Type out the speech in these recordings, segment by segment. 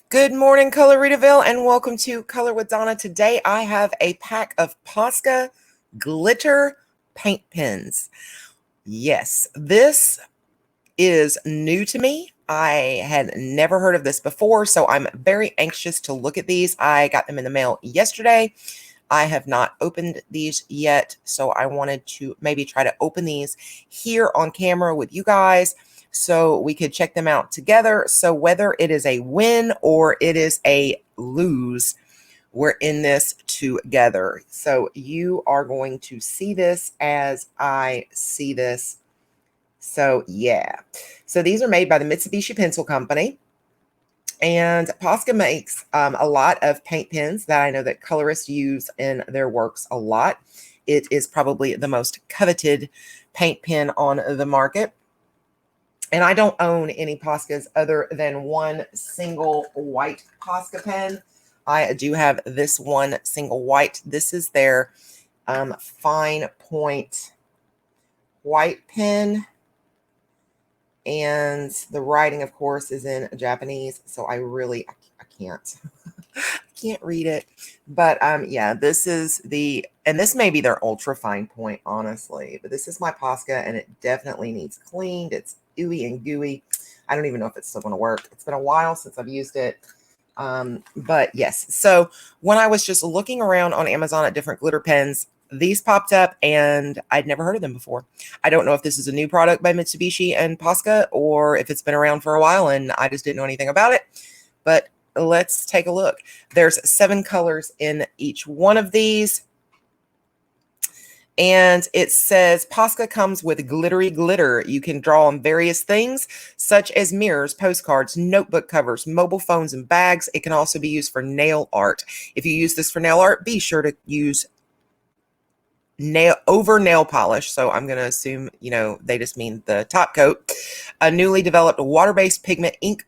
Good morning, Coloritaville, and welcome to Color with Donna. Today I have a pack of Posca glitter paint pens. Yes, this is new to me. I had never heard of this before, so I'm very anxious to look at these. I got them in the mail yesterday. I have not opened these yet, so I wanted to maybe try to open these here on camera with you guys so we could check them out together. So whether it is a win or it is a lose, we're in this together. So you are going to see this as I see this. So yeah. So these are made by the Mitsubishi Pencil Company. And Posca makes a lot of paint pens that I know that colorists use in their works a lot. It is probably the most coveted paint pen on the market. And I don't own any Poscas other than one single white Posca pen. I do have this one single white. This is their fine point white pen. And the writing, of course, is in Japanese. So I can't, I can't read it. But yeah, this is and this may be their ultra fine point, honestly. But this is my Posca, and it definitely needs cleaned. It's ooey and gooey. I don't even know if it's still going to work. It's been a while since I've used it. But yes, so when I was just looking around on Amazon at different glitter pens, these popped up and I'd never heard of them before. I don't know if this is a new product by Mitsubishi and Posca or if it's been around for a while and I just didn't know anything about it. But let's take a look. There's 7 colors in each one of these. And it says Posca comes with glittery glitter. You can draw on various things such as mirrors, postcards, notebook covers, mobile phones, and bags. It can also be used for nail art. If you use this for nail art, be sure to use nail polish. So I'm going to assume, they just mean the top coat. A newly developed water-based pigment ink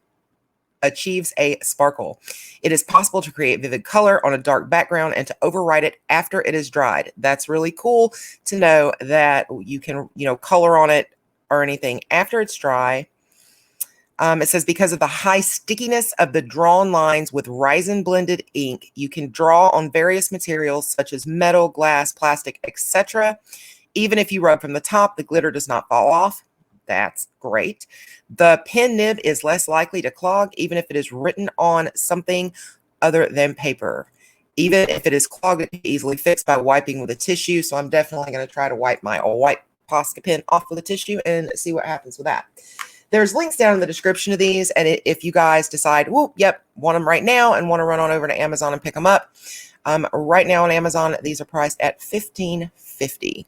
achieves a sparkle. It is possible to create vivid color on a dark background and to overwrite it after it is dried. That's really cool to know that you can, color on it or anything after it's dry. It says because of the high stickiness of the drawn lines with resin blended ink, you can draw on various materials such as metal, glass, plastic, etc. Even if you rub from the top, the glitter does not fall off. That's great. The pen nib is less likely to clog, even if it is written on something other than paper. Even if it is clogged, it can be easily fixed by wiping with a tissue. So I'm definitely going to try to wipe my old white Posca pen off with a tissue and see what happens with that. There's links down in the description of these. And if you guys decide, whoop, yep, want them right now and want to run on over to Amazon and pick them up. Right now on Amazon, these are priced at $15.50.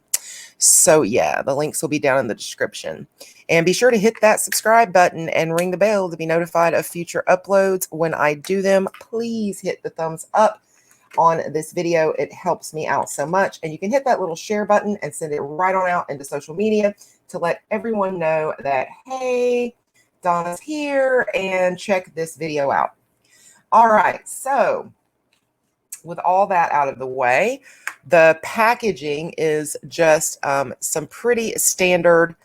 So yeah, the links will be down in the description. And be sure to hit that subscribe button and ring the bell to be notified of future uploads. When I do them, please hit the thumbs up on this video. It helps me out so much. And you can hit that little share button and send it right on out into social media to let everyone know that, hey, Donna's here and check this video out. All right, so with all that out of the way, the packaging is just some pretty standard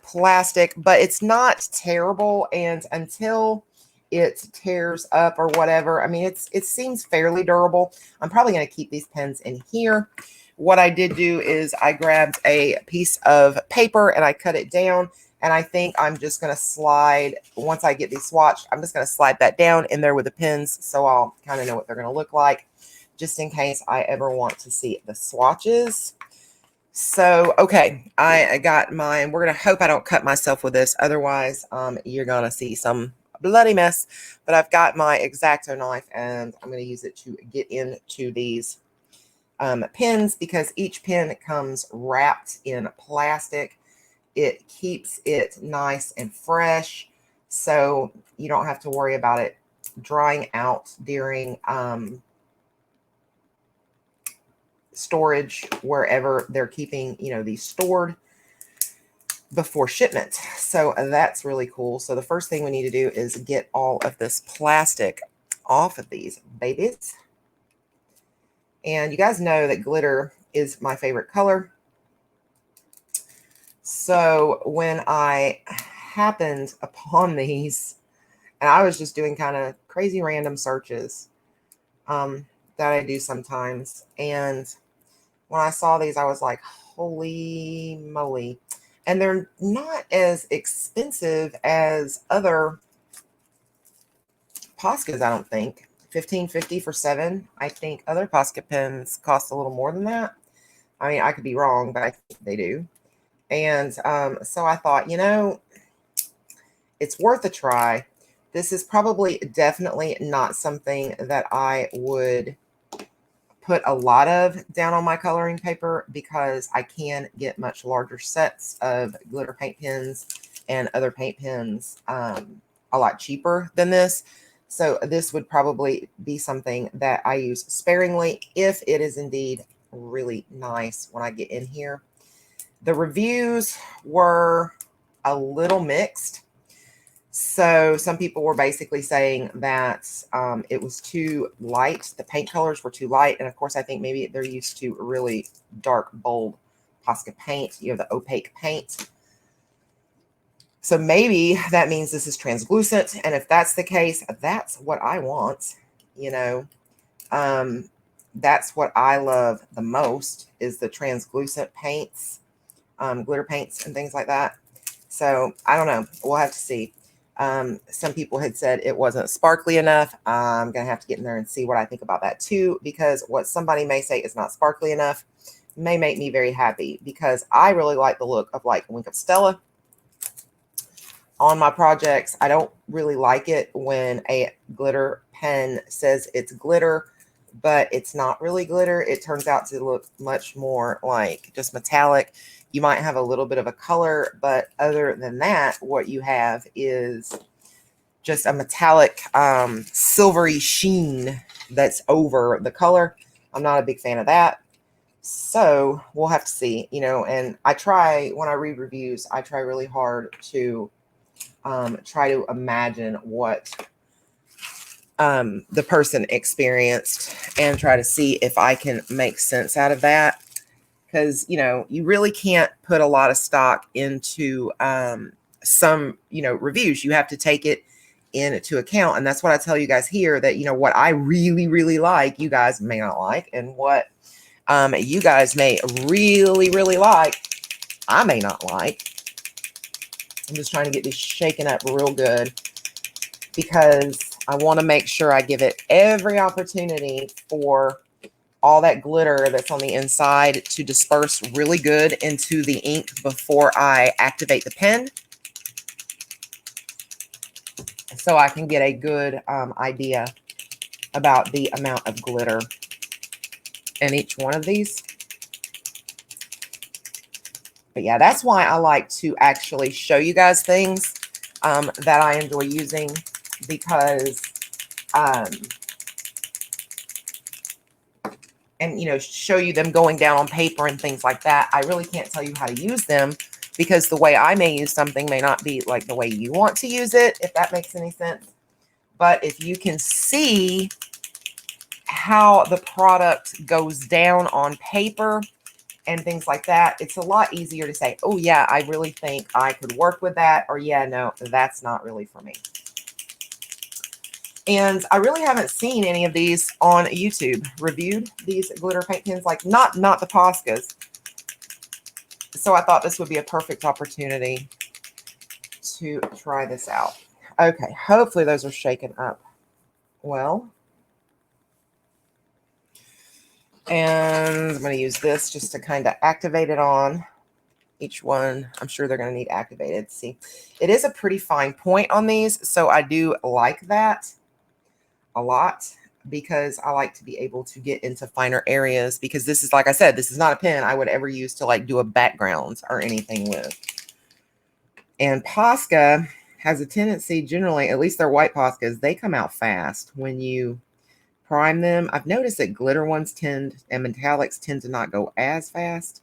plastic, but it's not terrible. And until it tears up or whatever, I mean, it seems fairly durable. I'm probably going to keep these pens in here. What I did do is I grabbed a piece of paper and I cut it down. And I think I'm just going to slide, once I get these swatched, I'm just going to slide that down in there with the pens. So I'll kind of know what they're going to look like, just in case I ever want to see the swatches. So, okay, I got mine. We're going to hope I don't cut myself with this. Otherwise, you're going to see some bloody mess. But I've got my X-Acto knife, and I'm going to use it to get into these pens because each pen comes wrapped in plastic. It keeps it nice and fresh, so you don't have to worry about it drying out during storage wherever they're keeping, these stored before shipment. So that's really cool. So the first thing we need to do is get all of this plastic off of these babies. And you guys know that glitter is my favorite color. So when I happened upon these, And I was just doing kind of crazy random searches that I do sometimes. And when I saw these, I was like, holy moly. And they're not as expensive as other Poscas, I don't think. $15.50 for 7. I think other Posca pens cost a little more than that. I mean, I could be wrong, but I think they do. And so I thought, it's worth a try. This is probably definitely not something that I would put a lot of down on my coloring paper because I can get much larger sets of glitter paint pens and other paint pens a lot cheaper than this. So this would probably be something that I use sparingly if it is indeed really nice when I get in here. The reviews were a little mixed. So some people were basically saying that it was too light. The paint colors were too light. And of course, I think maybe they're used to really dark, bold Posca paint, the opaque paint. So maybe that means this is translucent. And if that's the case, that's what I want. That's what I love the most is the translucent paints, glitter paints and things like that. So I don't know. We'll have to see. Some people had said it wasn't sparkly enough. I'm going to have to get in there and see what I think about that too, because what somebody may say is not sparkly enough may make me very happy because I really like the look of like Wink of Stella on my projects. I don't really like it when a glitter pen says it's glitter, but it's not really glitter. It turns out to look much more like just metallic. You might have a little bit of a color, but other than that, what you have is just a metallic silvery sheen that's over the color. I'm not a big fan of that. So we'll have to see, and I try, when I read reviews, I try really hard to try to imagine what the person experienced and try to see if I can make sense out of that. Because, you really can't put a lot of stock into some, reviews. You have to take it into account. And that's what I tell you guys here that, what I really, really like, you guys may not like. And what you guys may really, really like, I may not like. I'm just trying to get this shaken up real good because I want to make sure I give it every opportunity for all that glitter that's on the inside to disperse really good into the ink before I activate the pen, so I can get a good idea about the amount of glitter in each one of these. But yeah, that's why I like to actually show you guys things that I enjoy using, because and show you them going down on paper and things like that. I really can't tell you how to use them because the way I may use something may not be like the way you want to use it, if that makes any sense. But if you can see how the product goes down on paper and things like that, it's a lot easier to say, oh yeah, I really think I could work with that, or yeah, no, that's not really for me. And I really haven't seen any of these on YouTube reviewed, these glitter paint pens, like not the Poscas. So I thought this would be a perfect opportunity to try this out. Okay, hopefully those are shaken up well. And I'm going to use this just to kind of activate it on each one. I'm sure they're going to need activated. See, it is a pretty fine point on these, so I do like that a lot because I like to be able to get into finer areas, because this is, like I said, this is not a pen I would ever use to like do a background or anything with. And Posca has a tendency, generally, at least their white Poscas, they come out fast when you prime them. I've noticed that glitter ones and metallics tend to not go as fast.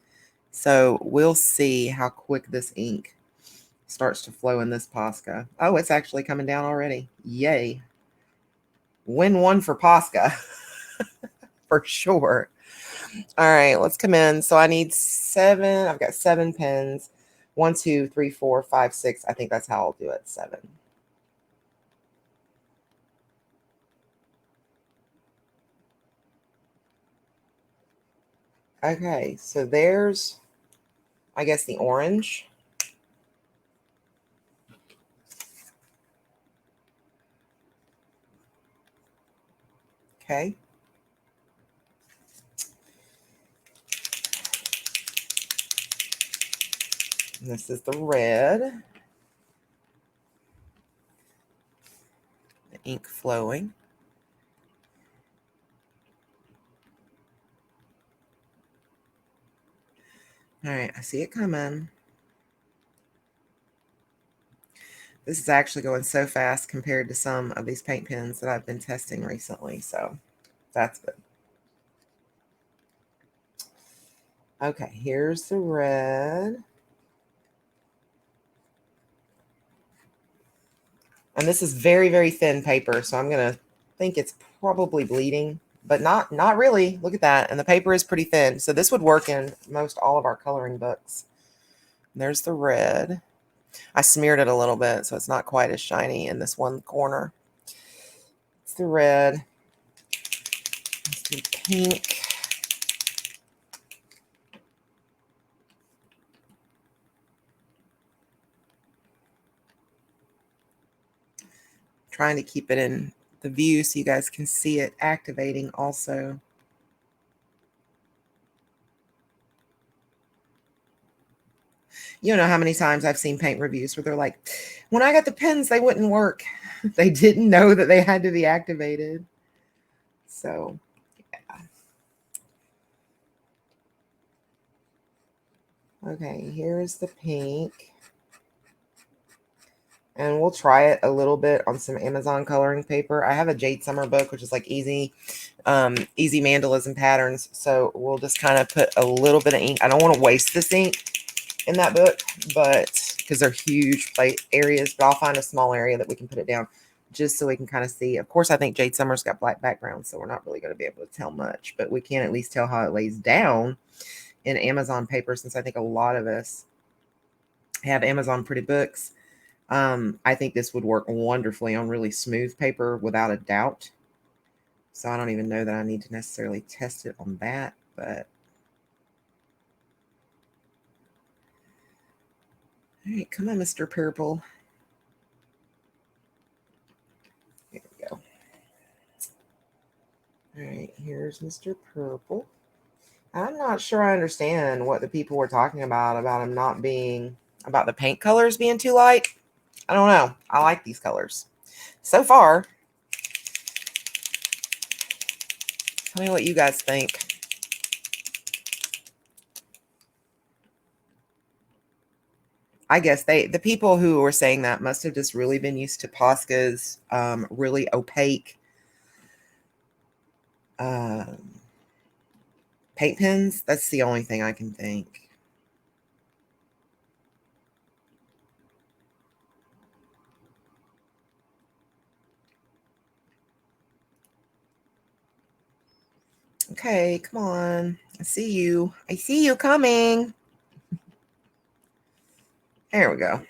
So we'll see how quick this ink starts to flow in this Posca. Oh, it's actually coming down already. Yay. Win one for Posca for sure. All right, let's come in. So I need 7. I've got 7 pens. 1, 2, 3, 4, 5, 6. I think that's how I'll do it. 7. Okay, so there's, I guess, the orange. Okay. And this is the red. The ink flowing. All right, I see it coming. This is actually going so fast compared to some of these paint pens that I've been testing recently, so that's good. Okay, here's the red. And this is very, very thin paper, so I'm going to think it's probably bleeding, but not really. Look at that. And the paper is pretty thin, so this would work in most all of our coloring books. There's the red. I smeared it a little bit, so it's not quite as shiny in this one corner. It's the red. Let's do pink. Trying to keep it in the view so you guys can see it activating also. You don't know how many times I've seen paint reviews where they're like, when I got the pens, they wouldn't work. They didn't know that they had to be activated. So, yeah. Okay, here's the pink. And we'll try it a little bit on some Amazon coloring paper. I have a Jade Summer book, which is like easy mandalism patterns. So we'll just kind of put a little bit of ink. I don't want to waste this ink in that book, but because they're huge plate areas, but I'll find a small area that we can put it down just so we can kind of see. Of course, I think Jade Summer's got black background, so we're not really going to be able to tell much, but we can at least tell how it lays down in Amazon paper, since I think a lot of us have Amazon Pretty Books. I think this would work wonderfully on really smooth paper without a doubt. So I don't even know that I need to necessarily test it on that, but all right, come on, Mr. Purple. Here we go. All right, here's Mr. Purple. I'm not sure I understand what the people were talking about him not being, about the paint colors being too light. I don't know. I like these colors. So far, tell me what you guys think. I guess the people who were saying that must have just really been used to Posca's really opaque paint pens. That's the only thing I can think. Okay, come on. I see you. I see you coming. There we go.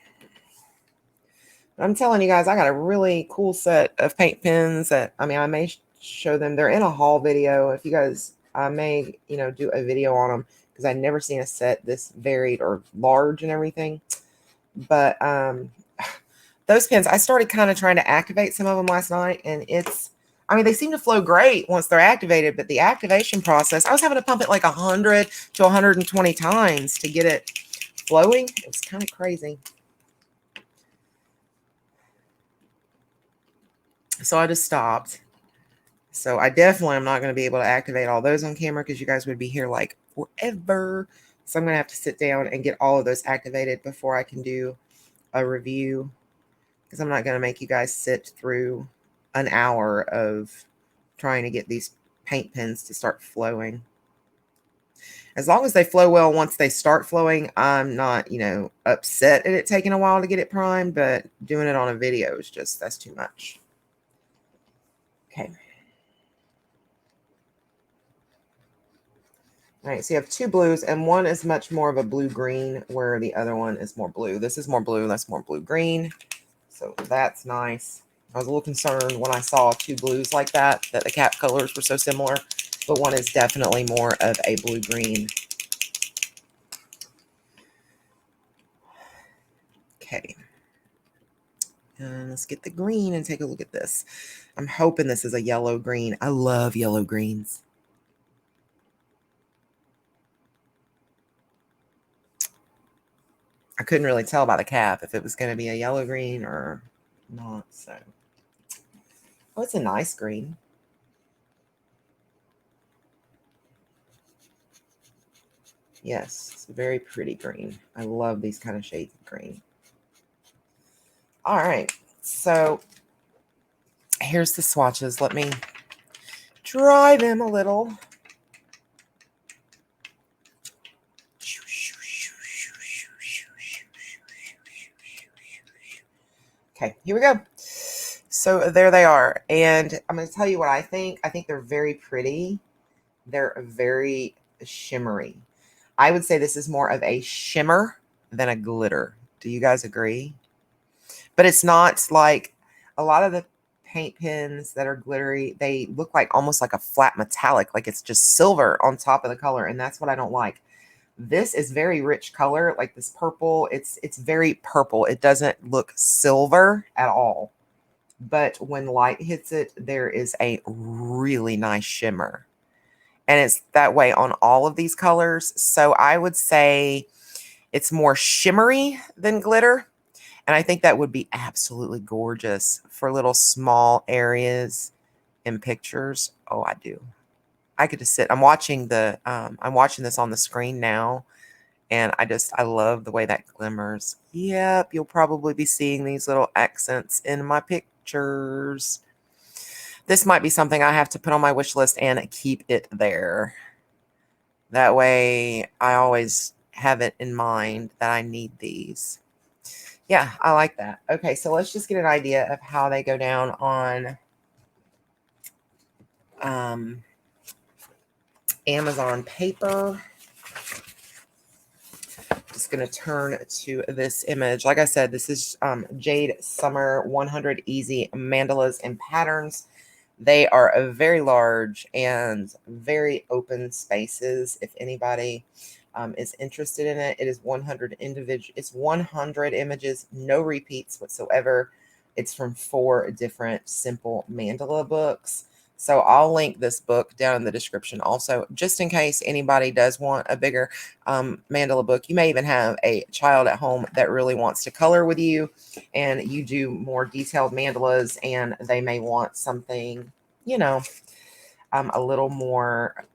I'm telling you guys, I got a really cool set of paint pens that, I mean, I may show them. They're in a haul video. If you guys, I may, do a video on them, because I've never seen a set this varied or large and everything. But those pens, I started kind of trying to activate some of them last night, and I mean, they seem to flow great once they're activated, but the activation process, I was having to pump it like 100 to 120 times to get it flowing. It was kind of crazy. So I just stopped. So I definitely am not going to be able to activate all those on camera, because you guys would be here like forever. So I'm going to have to sit down and get all of those activated before I can do a review, because I'm not going to make you guys sit through an hour of trying to get these paint pens to start flowing. As long as they flow well once they start flowing, I'm not, upset at it taking a while to get it primed, but doing it on a video is just, that's too much. Okay. All right, so you have two blues, and one is much more of a blue-green, where the other one is more blue. This is more blue, that's more blue-green. So that's nice. I was a little concerned when I saw two blues like that the cap colors were so similar. but one is definitely more of a blue-green. Okay. Let's get the green and take a look at this. I'm hoping this is a yellow green. I love yellow greens. I couldn't really tell by the cap if it was going to be a yellow green or not. So, oh, it's a nice green. Yes, it's a very pretty green. I love these kind of shades of green. All right, so here's the swatches. Let me dry them a little. Okay, here we go. So there they are. And I'm going to tell you what I think. I think they're very pretty. They're very shimmery. I would say this is more of a shimmer than a glitter. Do you guys agree? But it's not like a lot of the paint pens that are glittery. They look like almost like a flat metallic, like it's just silver on top of the color. And that's what I don't like. This is very rich color, like this purple. It's very purple. It doesn't look silver at all. But when light hits it, there is a really nice shimmer. And it's that way on all of these colors. So I would say it's more shimmery than glitter. And I think that would be absolutely gorgeous for little small areas in pictures. Oh, I do. I could just sit. I'm watching this on the screen now. And I love the way that glimmers. Yep, you'll probably be seeing these little accents in my pictures. This might be something I have to put on my wish list and keep it there. That way I always have it in mind that I need these. Yeah, I like that. Okay, so let's just get an idea of how they go down on Amazon paper. Just going to turn to this image. Like I said, this is Jade Summer 100 Easy Mandalas and Patterns. They are very large and very open spaces. If anybody is interested in it, it is 100 individual. It's 100 images, no repeats whatsoever. It's from 4 different simple mandala books. So I'll link this book down in the description also, just in case anybody does want a bigger mandala book. You may even have a child at home that really wants to color with you, and you do more detailed mandalas, and they may want something, you know, a little more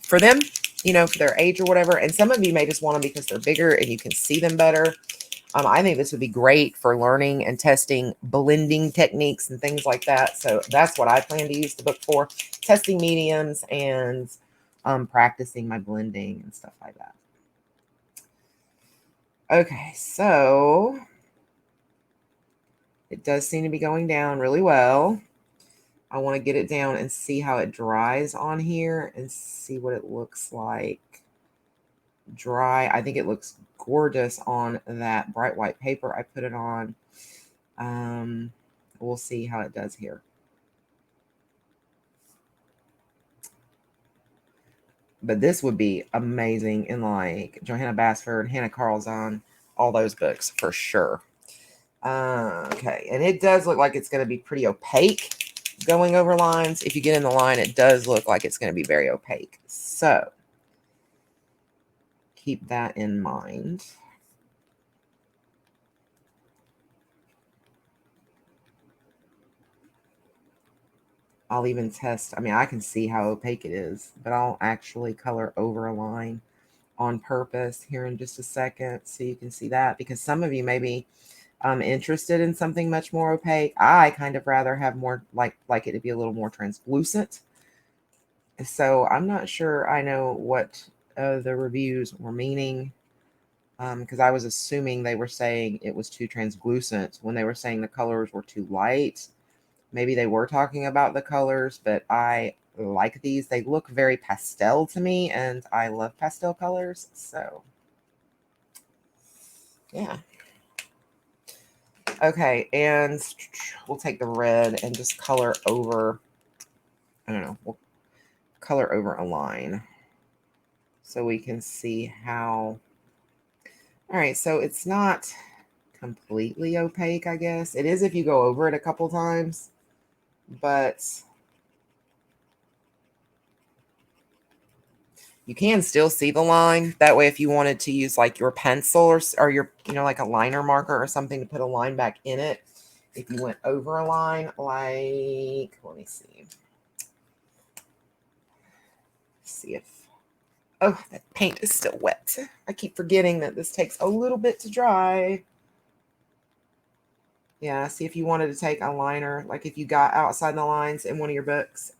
for them, you know, for their age or whatever. And some of you may just want them because they're bigger and you can see them better. I think this would be great for learning and testing blending techniques and things like that. So that's what I plan to use the book for, testing mediums and practicing my blending and stuff like that. Okay, so it does seem to be going down really well. I want to get it down and see how it dries on here and see what it looks like dry. I think it looks gorgeous on that bright white paper I put it on. We'll see how it does here. But this would be amazing in like Johanna Basford, Hannah Carlzon, all those books for sure. Okay, and it does look like it's going to be pretty opaque going over lines. If you get in the line, it does look like it's going to be very opaque. So keep that in mind. I'll even test. I mean, I can see how opaque it is, but I'll actually color over a line on purpose here in just a second so you can see that, because some of you may be interested in something much more opaque. I kind of rather have more like it to be a little more translucent. So I'm not sure I know what the reviews were meaning, because I was assuming they were saying it was too translucent when they were saying the colors were too light. Maybe they were talking about the colors, but I like these. They look very pastel to me, and I love pastel colors. So, yeah. Okay, and we'll take the red and just color over I don't know, we'll color over a line so we can see how. All right, so it's not completely opaque, I guess. It is if you go over it a couple times, but you can still see the line. That way, if you wanted to use like your pencil or your, like a liner marker or something to put a line back in it, if you went over a line, like, let me see. See if, oh, that paint is still wet. I keep forgetting that this takes a little bit to dry. Yeah, see if you wanted to take a liner, like if you got outside the lines in one of your books,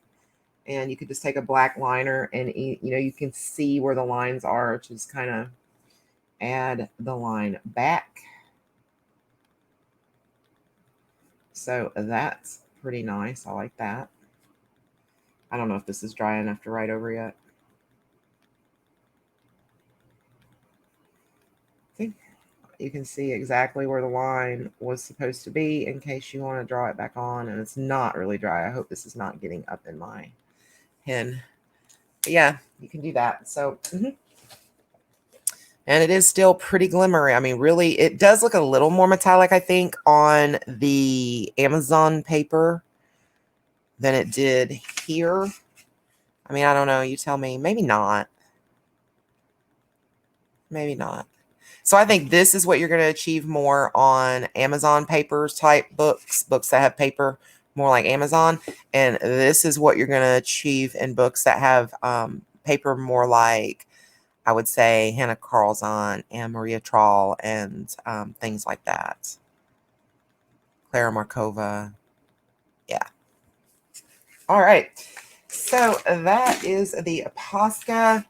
and you could just take a black liner and, you can see where the lines are, just kind of add the line back. So that's pretty nice. I like that. I don't know if this is dry enough to write over yet. See? You can see exactly where the line was supposed to be in case you want to draw it back on, and it's not really dry. I hope this is not getting up in my pen. But yeah, you can do that. So, and it is still pretty glimmery. I mean, really, it does look a little more metallic, I think, on the Amazon paper than it did here. I mean, I don't know. You tell me. Maybe not. Maybe not. So I think this is what you're going to achieve more on Amazon papers type books that have paper more like Amazon. And this is what you're going to achieve in books that have paper more like, I would say, Hannah Carlzon and Maria Trawl and things like that. Clara Markova. Yeah. All right. So that is the Posca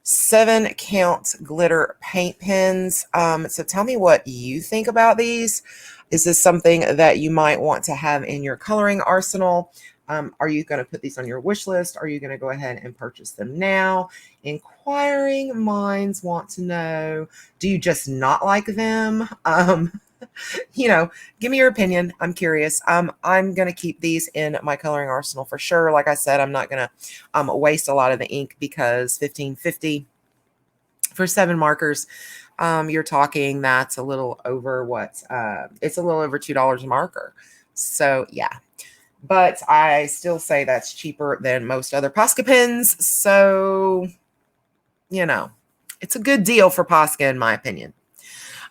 7-count glitter paint pens. So tell me what you think about these. Is this something that you might want to have in your coloring arsenal? Are you going to put these on your wish list? Are you going to go ahead and purchase them now? Inquiring minds want to know, do you just not like them? Give me your opinion. I'm curious. I'm going to keep these in my coloring arsenal for sure. Like I said, I'm not going to waste a lot of the ink because $15.50 for 7 markers, you're talking that's a little over it's a little over $2 a marker. So yeah, but I still say that's cheaper than most other Posca pens. So, it's a good deal for Posca in my opinion.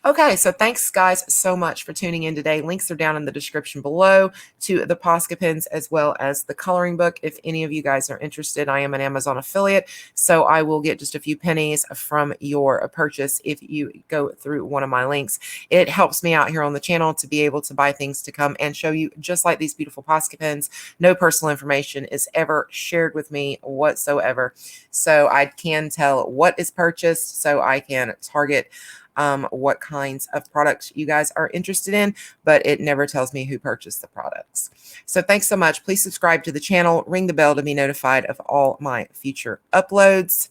Okay, so thanks guys so much for tuning in today. Links are down in the description below to the Posca pens as well as the coloring book. If any of you guys are interested, I am an Amazon affiliate, so I will get just a few pennies from your purchase if you go through one of my links. It helps me out here on the channel to be able to buy things to come and show you just like these beautiful Posca pens. No personal information is ever shared with me whatsoever, so I can tell what is purchased so I can target what kinds of products you guys are interested in, but it never tells me who purchased the products. So thanks so much. Please subscribe to the channel, ring the bell to be notified of all my future uploads.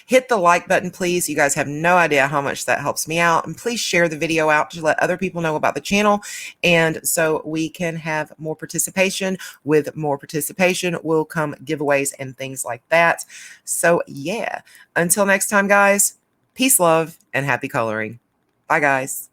Hit the like button, please. You guys have no idea how much that helps me out. And please share the video out to let other people know about the channel. And so we can have more participation. With more participation will come giveaways and things like that. So yeah, until next time, guys. Peace, love, and happy coloring. Bye, guys.